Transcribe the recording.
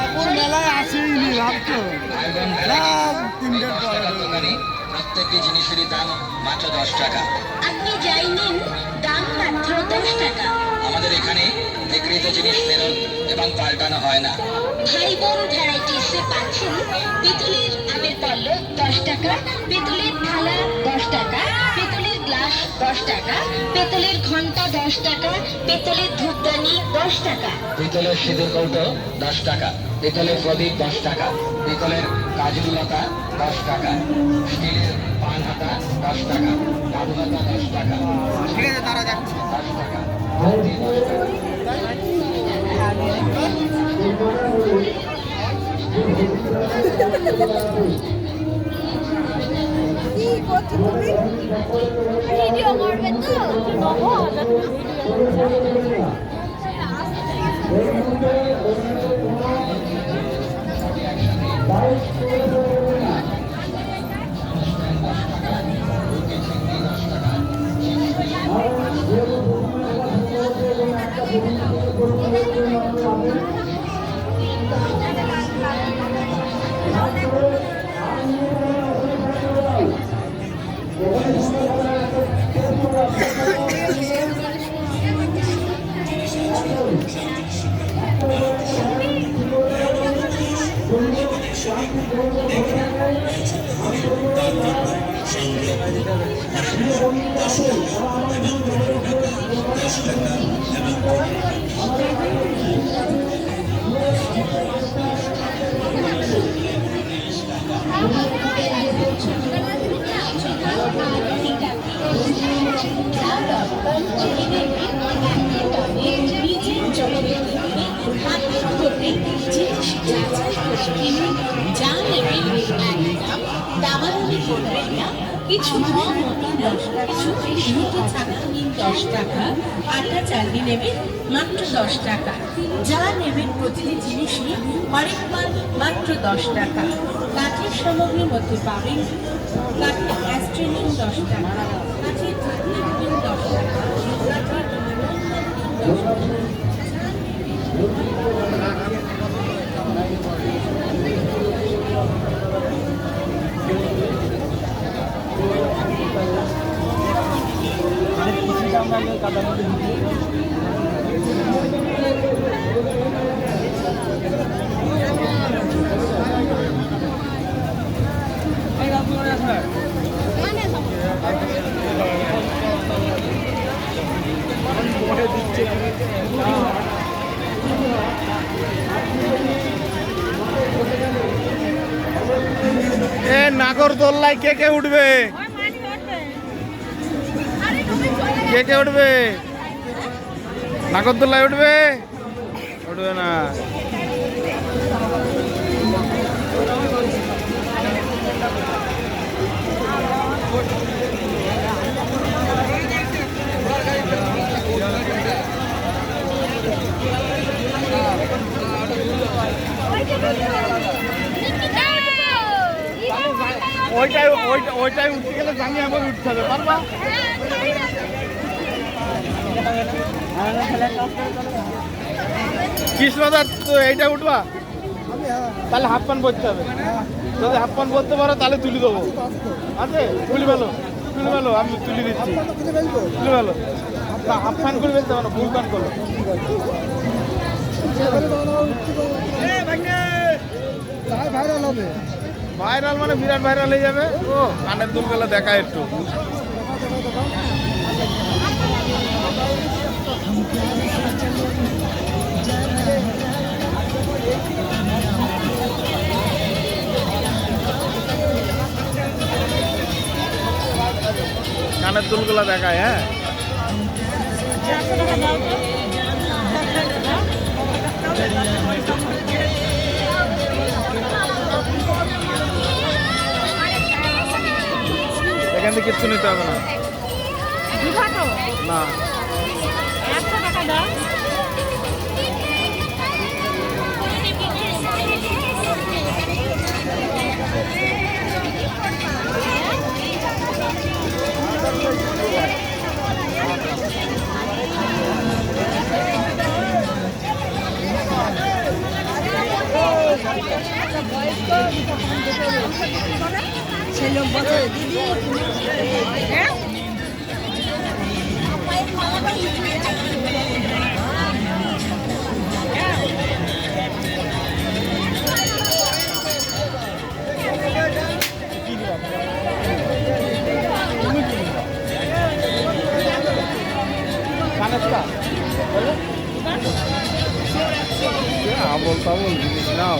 এখন মেলায় আসেইনি ভাবছো প্রত্যেকটি জিনিসেরই দাম মাত্র 10 টাকা। আপনি যাই নিন দাম মাত্র 10 টাকা। আমাদের এখানে বিক্রিত জিনিস ফেরত এবং পাল্টানো হয় না। ভাই বোন ভ্যারাইটিসে পাচ্ছেন পিতলের আমের পল্লব 10 টাকা, পিতলের থালা 10 টাকা, পিতলের গ্লাস 10 টাকা, পিতলের ঘন্টা 10 টাকা, পিতলের ধূপদানি 10 টাকা, পিতলের সিঁদুর কৌটো 10 টাকা, পিতলের প্রদীপ 10 টাকা, পিতলের কাজুর লতা 10 টাকা, স্টিলের পান হাতা 10 টাকা, বাবু হাতা 10 টাকা। ঠিক আছে, তারা যাচ্ছে 10 টাকা। কি করছো তুমি? ভিডিও করবে তো? কিছু নিন 10 টাকা, আটা চালনি নেবেন মাত্র 10 টাকা, যা নেবেন প্রতিটি জিনিসই অনেক মাল মাত্র 10 টাকা। কাঠের সামগ্রীর মধ্যে পাবেন কাঠের অ্যাস্ট্রে নিন 10 টাকা, কাঠের চাটনি নিন 10 টাকা, কাঠের নাগরদোল্লায় কে কে উঠবে? কে কে উঠবে? নাগরদোল্লায় উঠবে? উঠবে না। ওইটাই উঠতে গেলে জানিয়ে আবার উঠতে হবে, পারবা? কৃষ্ণদার তো এইটা উঠবা, তাহলে হাফ প্যান্ট পরতে হবে। যদি হাফ প্যান্ট পরতে পারো তাহলে তুলে দেবো। আছে, তুলে ফেলো, আমি তুলে দিচ্ছি। তুলে ফেলো, হাফ প্যান্ট করে ফেলতে পারো, ফুল প্যান্ট করো। ভাইরাল হবে, ভাইরাল মানে বিরাট ভাইরাল হয়ে যাবে। ও কানের দুলগুলো দেখা একটু। কানের দুলগুলো দেখায়। হ্যাঁ, এখান থেকে কিচ্ছু নিতে হবে না। না, 100 টাকা দাও। কানেরটা আবল তাবল জিনিস নাও